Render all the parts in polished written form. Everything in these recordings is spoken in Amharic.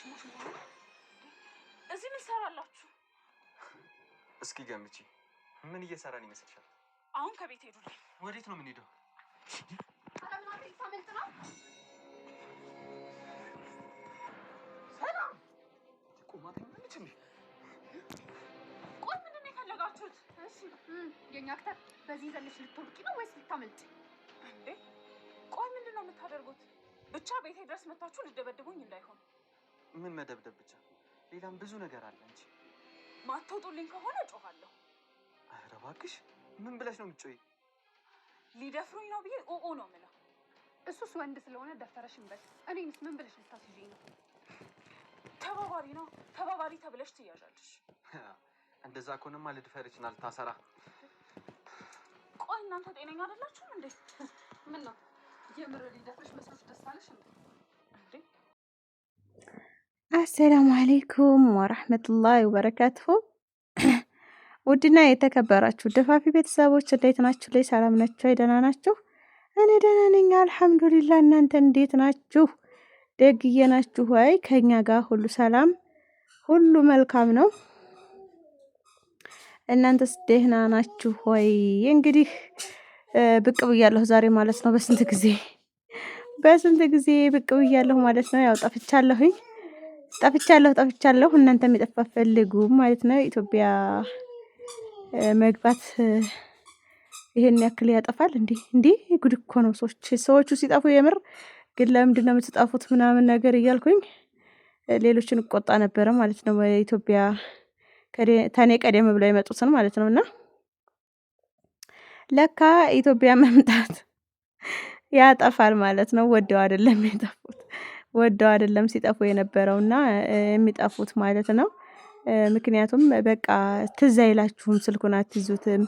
ሙሽ እዚህ ምን ሰራላችሁ? እስኪ ገምቺ። ምን እየሰራን ይመስልሻል? አሁን ከቤት ሄዱልኝ። ወዴት ነው የምንሄደው? አላማሪ ሳምንት ነው። ሰላም ቆማት ምንጭ ነው? ቆይ ምንድን ነው የፈለጋችሁት? እሺ የኛ አክተር በዚህ ዘለሽ ልትወርቂ ነው ወይስ ልታመልጪ? እንዴ ቆይ ምንድን ነው የምታደርጉት? ብቻ ቤቴ ድረስ መታችሁ ልደበድቡኝ እንዳይሆን። ምን መደብደብ ብቻ? ሌላም ብዙ ነገር አለ እንጂ። ማትወጡልኝ ከሆነ እጮሃለሁ። ኧረ እባክሽ ምን ብለሽ ነው የምትጮይ? ሊደፍሩኝ ነው ብዬ ኦኦ ነው የምለው። እሱስ ወንድ ስለሆነ ደፈረሽኝ በል። እኔንስ ምን ብለሽ ልታስይዥኝ ነው? ተባባሪ ነው። ተባባሪ ተብለሽ ትያዣለሽ። እንደዛ ከሆነማ ልድፈር ይችላል ታሰራ። ቆይ እናንተ ጤነኛ አይደላችሁም እንዴ? ምን ነው የምር ሊደፍርሽ መስሎሽ ደስ አለሽ እንዴ? አሰላሙ አለይኩም ወራህመቱላሂ ወበረካቱሁ። ውድና የተከበራችሁ ደፋፊ ቤተሰቦች እንዴት ናችሁ? ላይ ሰላም ናችሁ? ደህና ናችሁ? እኔ ደህና ነኝ አልሐምዱሊላህ። እናንተ እንዴት ናችሁ? ደግዬ ናችሁ ወይ? ከኛ ጋር ሁሉ ሰላም፣ ሁሉ መልካም ነው። እናንተስ ደህና ናችሁ ወይ? እንግዲህ ብቅ ብያለሁ ዛሬ ማለት ነው። በስንት ጊዜ ብቅ ብያለሁ ማለት ነው። ያው ጠፍቻለሁ። እናንተም የጠፋ ፈልጉ ማለት ነው። ኢትዮጵያ መግባት ይሄን ያክል ያጠፋል እንዴ? ጉድ እኮ ነው። ሰዎቹ ሲጠፉ የምር ግን ለምንድን ነው የምትጠፉት ምናምን ነገር እያልኩኝ ሌሎችን እቆጣ ነበረ ማለት ነው። ኢትዮጵያ ታኔ ቀደም ብለው የመጡትን ማለት ነውና ለካ ኢትዮጵያ መምጣት ያጠፋል ማለት ነው። ወደው አይደለም የጠፉት፣ ወደው አይደለም ሲጠፉ የነበረውና የሚጠፉት ማለት ነው። ምክንያቱም በቃ ትዝ አይላችሁም፣ ስልኩን አትይዙትም፣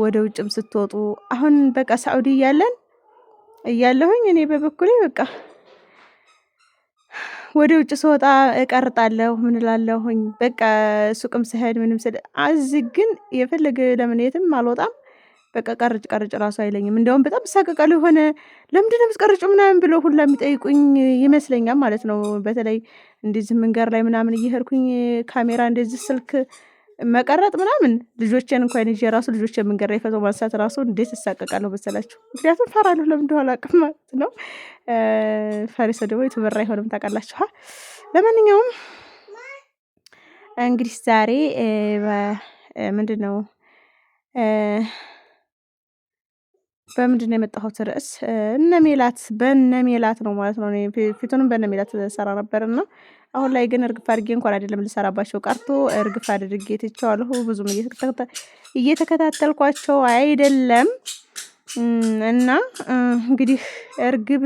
ወደ ውጭም ስትወጡ። አሁን በቃ ሳዑዲ እያለሁኝ እኔ በበኩሌ በቃ ወደ ውጭ ስወጣ እቀርጣለሁ፣ ምን እላለሁኝ በቃ ሱቅም ስሄድ ምንም እዚህ ግን የፈለገ ለምን የትም አልወጣም። በቃ ቀርጭ ራሱ አይለኝም። እንደውም በጣም ሳቀቃለሁ። የሆነ ለምንድን ነው የምትቀርጩ ምናምን ብለው ሁላ የሚጠይቁኝ ይመስለኛል ማለት ነው። በተለይ እንደዚህ መንገድ ላይ ምናምን እየሄድኩኝ ካሜራ እንደዚህ ስልክ መቀረጥ ምናምን ልጆቼን እንኳን ይዤ ራሱ ልጆቼን መንገድ ላይ ፎቶ ማንሳት ራሱ እንዴት እሳቀቃለሁ መሰላችሁ? ምክንያቱም ፈራለሁ። ለምን እንደሆነ አላውቅም ማለት ነው። ፈሪሰ ደግሞ የተበራ አይሆንም ታውቃላችሁ። ለማንኛውም እንግዲህ ዛሬ ምንድነው በምንድን ነው የመጣሁት ርዕስ በእነ ሜላት ነው ማለት ነው። ፊቱንም በእነ ሜላት ሰራ ነበርና አሁን ላይ ግን እርግፍ አድርጌ እንኳን አይደለም ልሰራባቸው ቀርቶ እርግፍ አድርጌ ትቼዋለሁ። ብዙም እየተከታተልኳቸው አይደለም። እና እንግዲህ እርግብ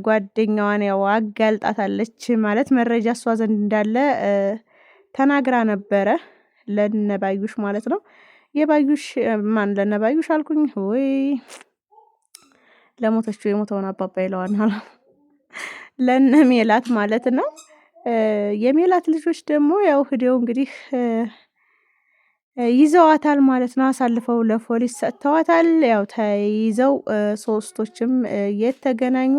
ጓደኛዋን ያው አጋልጣታለች ማለት መረጃ እሷ ዘንድ እንዳለ ተናግራ ነበረ ለነባዩሽ ማለት ነው። የባዩሽ ለነባዩሽ አልኩኝ ወይ ለሞተችው የሞተውን አባባ ይለዋል ለነ ሜላት ማለት ነው። የሜላት ልጆች ደግሞ ያው ሂደው እንግዲህ ይዘዋታል ማለት ነው። አሳልፈው ለፖሊስ ሰጥተዋታል። ያው ተይዘው ሶስቶችም የተገናኙ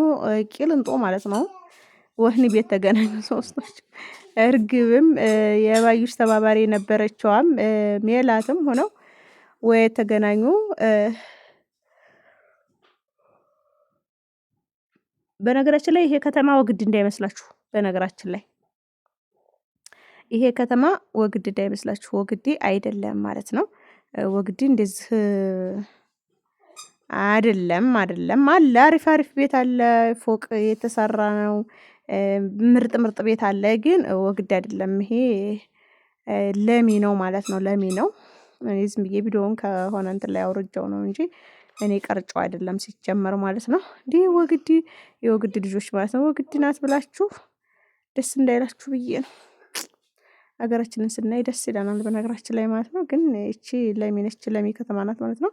ቂልንጦ ማለት ነው ወህኒ ቤት ተገናኙ ሶስቶች። እርግብም የባዩሽ ተባባሪ የነበረችዋም ሜላትም ሆነው ወይ የተገናኙ። በነገራችን ላይ ይሄ ከተማ ወግድ እንዳይመስላችሁ፣ በነገራችን ላይ ይሄ ከተማ ወግድ እንዳይመስላችሁ፣ ወግዲ አይደለም ማለት ነው። ወግዲ እንደዚህ አይደለም አለ። አሪፍ ቤት አለ፣ ፎቅ የተሰራ ነው። ምርጥ ቤት አለ። ግን ወግድ አይደለም። ይሄ ለሚ ነው ማለት ነው። ለሚ ነው። ዝም ብዬ ቪዲዮውን ከሆነ እንትን ላይ አውርጃው ነው እንጂ እኔ ቀርጬው አይደለም ሲጀመር ማለት ነው። እንዲህ የወግድ ልጆች ማለት ነው። ወግድ ናት ብላችሁ ደስ እንዳይላችሁ ብዬ ነው። ሀገራችንን ስናይ ደስ ይለናል በነገራችን ላይ ማለት ነው። ግን እቺ ለሚ ነች፣ ለሚ ከተማ ናት ማለት ነው።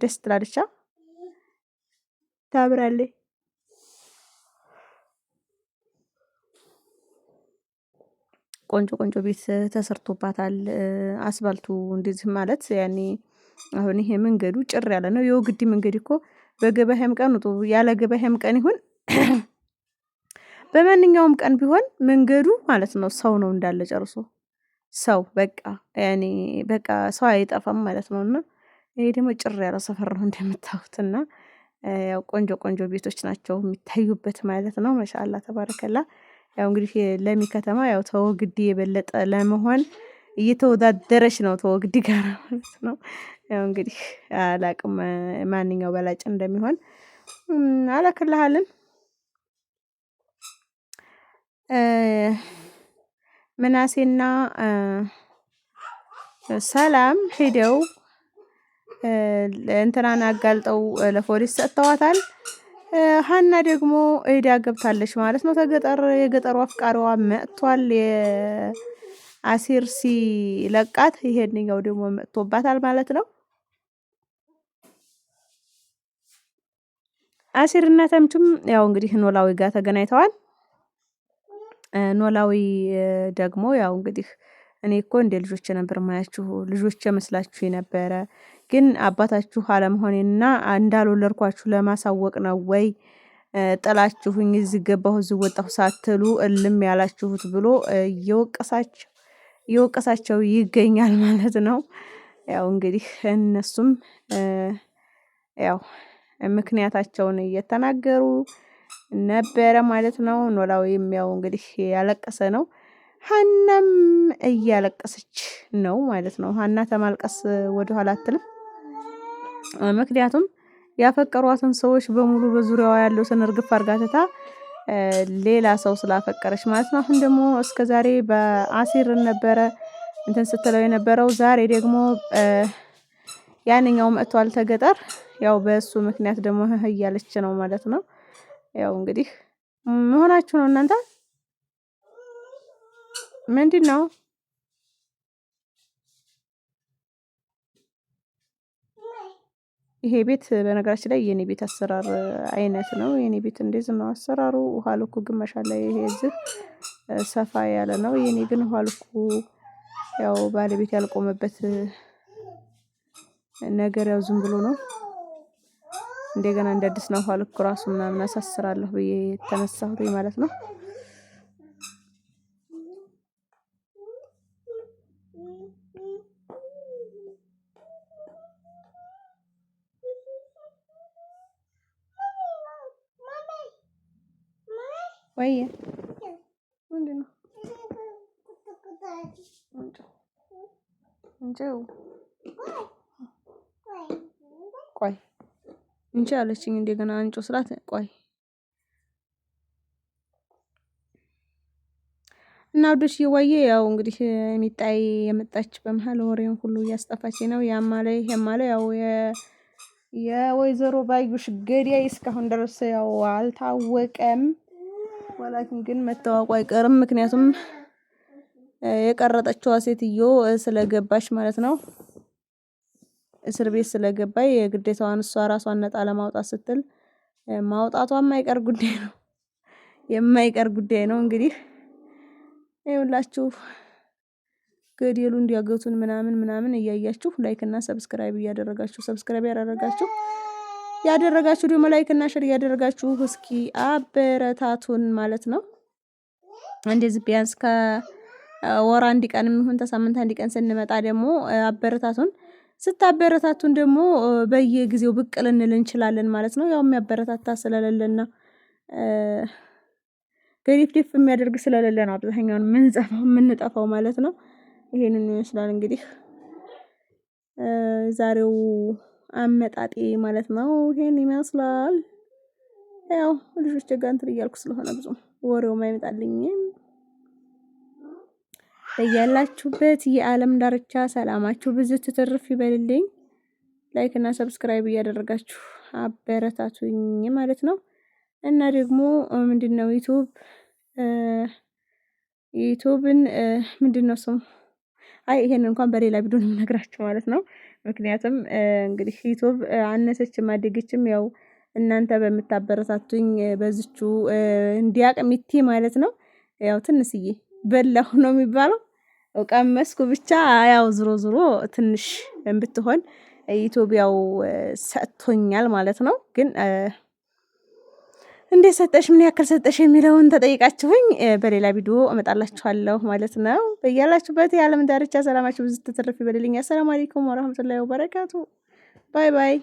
ደስ ትላለች፣ ታምራለች። ቆንጆ ቤት ተሰርቶባታል። አስፋልቱ እንደዚህ ማለት ያኔ አሁን ይሄ መንገዱ ጭር ያለ ነው። የወግዲ መንገድ እኮ በገበያም ቀን ያለ ገበያም ቀን ይሁን በማንኛውም ቀን ቢሆን መንገዱ ማለት ነው ሰው ነው እንዳለ ጨርሶ ሰው በቃ ያኔ በቃ ሰው አይጠፋም ማለት ነው። እና ይሄ ደግሞ ጭር ያለ ሰፈር ነው እንደምታዩት እና ያው ቆንጆ ቆንጆ ቤቶች ናቸው የሚታዩበት ማለት ነው። ማሻአላ ተባረከላ። ያው እንግዲህ ለሚ ከተማ ያው ተወግዲ የበለጠ ለመሆን እየተወዳደረች ነው ተወግዲ ጋር ማለት ነው። ያው እንግዲህ አላቅም ማንኛው በላጭ እንደሚሆን አላክልሃልን ምናሴና ሰላም ሄደው እንትናን አጋልጠው ለፖሊስ ሰጥተዋታል። ሀና ደግሞ ሄዳ ገብታለች ማለት ነው። ተገጠር የገጠሩ አፍቃሪዋ መጥቷል። የአሲር ሲለቃት ይሄንኛው ደግሞ መጥቶባታል ማለት ነው። አሲርና ተምቹም ያው እንግዲህ ኖላዊ ጋር ተገናኝተዋል። ኖላዊ ደግሞ ያው እንግዲህ እኔ እኮ እንደ ልጆቼ ነበር ማያችሁ ልጆቼ መስላችሁ ነበረ ግን አባታችሁ አለመሆኔንና እንዳልወለድኳችሁ ለማሳወቅ ነው ወይ ጥላችሁኝ እዚህ ገባሁ እዚህ ወጣሁ ሳትሉ እልም ያላችሁት ብሎ እየወቀሳቸው ይገኛል ማለት ነው። ያው እንግዲህ እነሱም ያው ምክንያታቸውን እየተናገሩ ነበረ ማለት ነው። ኖላዊም ያው እንግዲህ ያለቀሰ ነው። ሀናም እያለቀሰች ነው ማለት ነው። ሀና ተማልቀስ ወደኋላ አትልም። ምክንያቱም ያፈቀሯትን ሰዎች በሙሉ በዙሪያዋ ያሉትን እርግፍ አርጋ ትታ ሌላ ሰው ስላፈቀረች ማለት ነው። አሁን ደግሞ እስከዛሬ በአሲር ነበረ እንትን ስትለው የነበረው ዛሬ ደግሞ ያንኛው መጥቷል ተገጠር ያው በእሱ ምክንያት ደግሞ እያለች ነው ማለት ነው። ያው እንግዲህ መሆናችሁ ነው እናንተ ምንድነው? ይሄ ቤት በነገራችን ላይ የኔ ቤት አሰራር አይነት ነው። የኔ ቤት እንደዚህ ነው አሰራሩ። ውሃ ልኩ ግማሽ አለ። ይሄ እዚህ ሰፋ ያለ ነው። የኔ ግን ውሃ ልኩ ያው ባለቤት ያልቆመበት ነገር ያው ዝም ብሎ ነው። እንደገና እንደ አዲስ ነው ውሃ ልኩ ራሱ ምናምን አሳስራለሁ ብዬ የተነሳሁት ማለት ነው። ወይ ምንድነው? እንጨው ቆይ እንጂ አለችኝ። እንደገና አንጮ ስላት ቆይ እና ወደሽ ይወዬ ያው እንግዲህ የሚጣይ የመጣች በመሃል ወሬውን ሁሉ እያስጠፋች ነው። ያማለ ይሄማለ ያው የወይዘሮ ባዩሽ ገዳይ እስካሁን ድረስ ያው አልታወቀም። ወላኪን ግን መታወቁ አይቀርም። ምክንያቱም የቀረጠችዋ ሴትዮ ስለገባች ማለት ነው። እስር ቤት ስለገባይ የግዴታዋን እሷ ራሷን ነጣ ለማውጣት ስትል ማውጣቷ የማይቀር ጉዳይ ነው። የማይቀር ጉዳይ ነው። እንግዲህ ይኸውላችሁ ገደሉ እንዲያገቱን ምናምን እያያችሁ ላይክ እና ሰብስክራይብ እያደረጋችሁ ያደረጋችሁ ደግሞ ላይክ እና ሼር እያደረጋችሁ እስኪ አበረታቱን ማለት ነው። እንደዚህ ቢያንስ ከወር አንድ ቀን የሚሆን ተሳምንት አንድ ቀን ስንመጣ ደግሞ አበረታቱን። ስታበረታቱን ደግሞ በየጊዜው ብቅ ልንል እንችላለን ማለት ነው። ያው የሚያበረታታ ስለሌለና ገሪፍዲፍ የሚያደርግ ስለሌለ ነው አብዛኛውን የምንጠፋው ማለት ነው። ይሄንን ይመስላል እንግዲህ ዛሬው አመጣጤ ማለት ነው። ይሄን ይመስላል። ያው ልጆች ጋር እንትን እያልኩ ስለሆነ ብዙ ወሬውም አይመጣልኝም። በያላችሁበት የዓለም ዳርቻ ሰላማችሁ ብዙ ትትርፍ ይበልልኝ። ላይክ እና ሰብስክራይብ እያደረጋችሁ አበረታቱኝ ማለት ነው። እና ደግሞ ምንድነው ዩቲዩብን ምንድነው ስሙ? አይ ይሄን እንኳን በሌላ ቪዲዮ ነው የምነግራችሁ ማለት ነው። ምክንያቱም እንግዲህ ዩቲዩብ አነሰችም አደገችም ያው እናንተ በምታበረታቱኝ በዝቹ እንዲያቅሚቲ ማለት ነው። ያው ትንሽዬ በላሁ ነው የሚባለው። ቀመስኩ ብቻ ያው ዝሮ ትንሽ ብትሆን ዩቲዩብ ያው ሰጥቶኛል ማለት ነው። ግን እንዴት ሰጠሽ፣ ምን ያክል ሰጠሽ የሚለውን ተጠይቃችሁኝ በሌላ ቪዲዮ እመጣላችኋለሁ ማለት ነው። በያላችሁበት የዓለም ዳርቻ ሰላማችሁ ብዙ ተተረፍ ይበልልኝ። አሰላሙ አለይኩም ወራህመቱላሂ ወበረካቱ። ባይ ባይ።